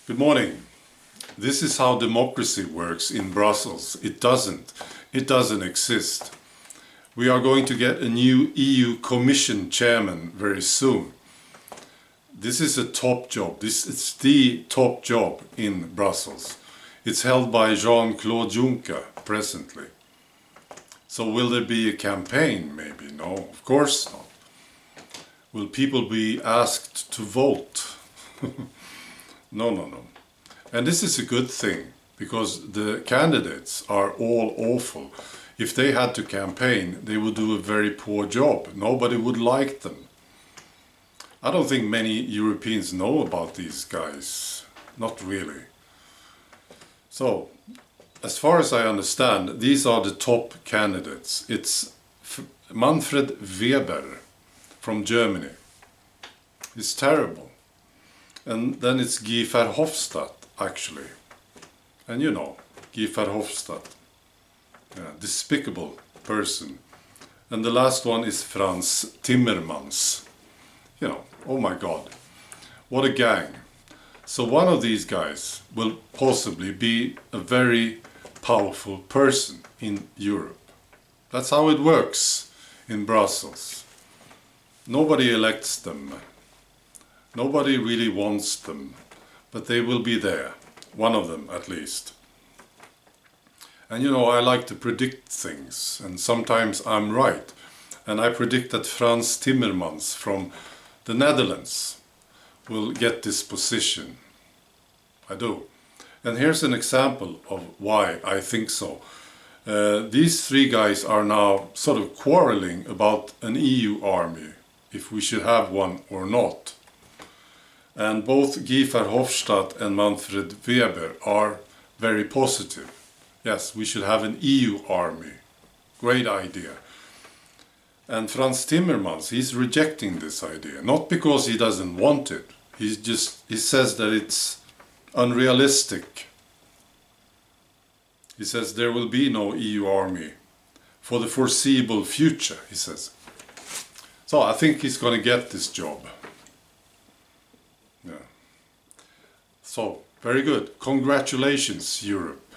Good morning. This is how democracy works in Brussels. It doesn't. It doesn't exist. We are going to get a new EU Commission chairman very soon. This is a top job. This is the top job in Brussels. It's held by Jean-Claude Juncker presently. So will there be a campaign? Maybe. No, of course not. Will people be asked to vote? No. And this is a good thing, because the candidates are all awful. If they had to campaign, they would do a very poor job. Nobody would like them. I don't think many Europeans know about these guys. Not really. So, as far as I understand, these are the top candidates. It's Manfred Weber from Germany. It's terrible. And then it's Guy Verhofstadt, actually. And you know, Guy Verhofstadt. Despicable person. And the last one is Frans Timmermans. You know, oh my God. What a gang. So one of these guys will possibly be a very powerful person in Europe. That's how it works in Brussels. Nobody elects them. Nobody really wants them, but they will be there, one of them at least. And you know, I like to predict things, and sometimes I'm right. And I predict that Frans Timmermans from the Netherlands will get this position. I do. And here's an example of why I think so. These three guys are now sort of quarreling about an EU army, if we should have one or not. And both Guy Verhofstadt and Manfred Weber are very positive. Yes, we should have an EU army. Great idea. And Frans Timmermans, he's rejecting this idea. Not because he doesn't want it. He says that it's unrealistic. He says there will be no EU army for the foreseeable future, he says. So I think he's going to get this job. Yeah. So, very good. Congratulations, Europe.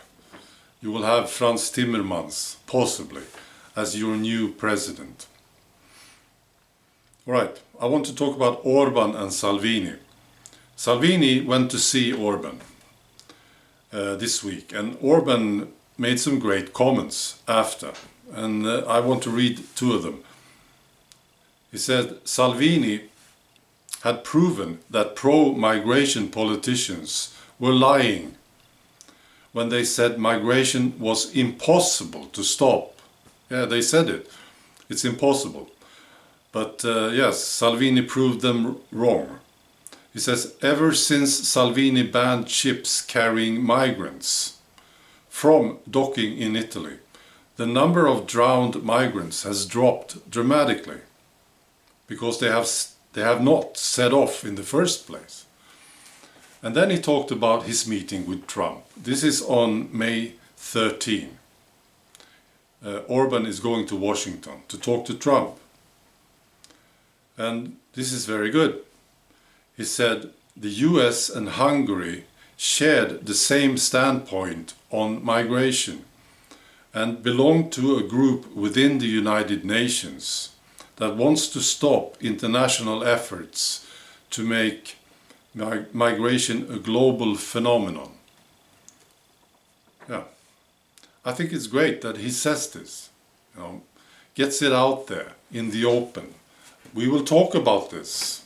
You will have Frans Timmermans, possibly, as your new president. Alright, I want to talk about Orbán and Salvini. Salvini went to see Orbán this week, and Orbán made some great comments after, and I want to read two of them. He said, Salvini had proven that pro-migration politicians were lying when they said migration was impossible to stop. Yeah, they said it. It's impossible. But yes, Salvini proved them wrong. He says, ever since Salvini banned ships carrying migrants from docking in Italy, the number of drowned migrants has dropped dramatically, because they have not set off in the first place. And then he talked about his meeting with Trump. This is on May 13. Orbán is going to Washington to talk to Trump. And this is very good. He said the US and Hungary shared the same standpoint on migration and belong to a group within the United Nations that wants to stop international efforts to make migration a global phenomenon. Yeah, I think it's great that he says this, you know, gets it out there in the open. We will talk about this.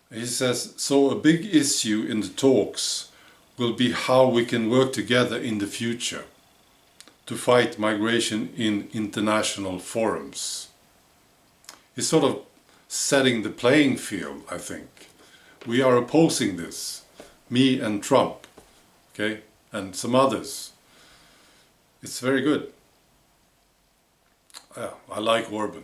He says, so a big issue in the talks will be how we can work together in the future to fight migration in international forums. He's sort of setting the playing field, I think. We are opposing this, me and Trump, okay, and some others. It's very good. I like Orbán.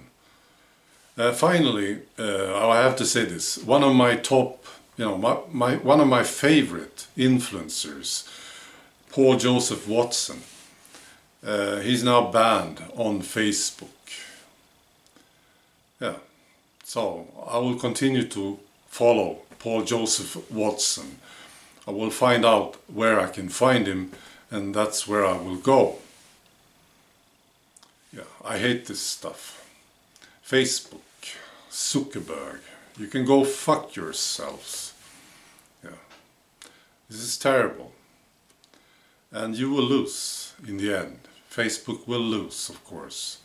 Finally, I have to say this. One of my top, one of my favorite influencers, Paul Joseph Watson, he's now banned on Facebook. Yeah, so I will continue to follow Paul Joseph Watson. I will find out where I can find him, and that's where I will go. Yeah, I hate this stuff. Facebook, Zuckerberg, you can go fuck yourselves. Yeah, this is terrible. And you will lose in the end. Facebook will lose, of course.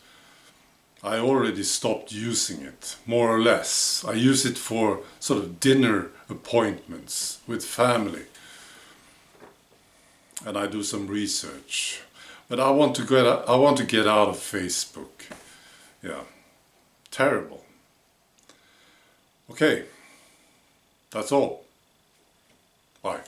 I already stopped using it, more or less. I use it for sort of dinner appointments with family. And I do some research. But I want to get out of Facebook. Yeah, terrible. Okay, that's all. Bye.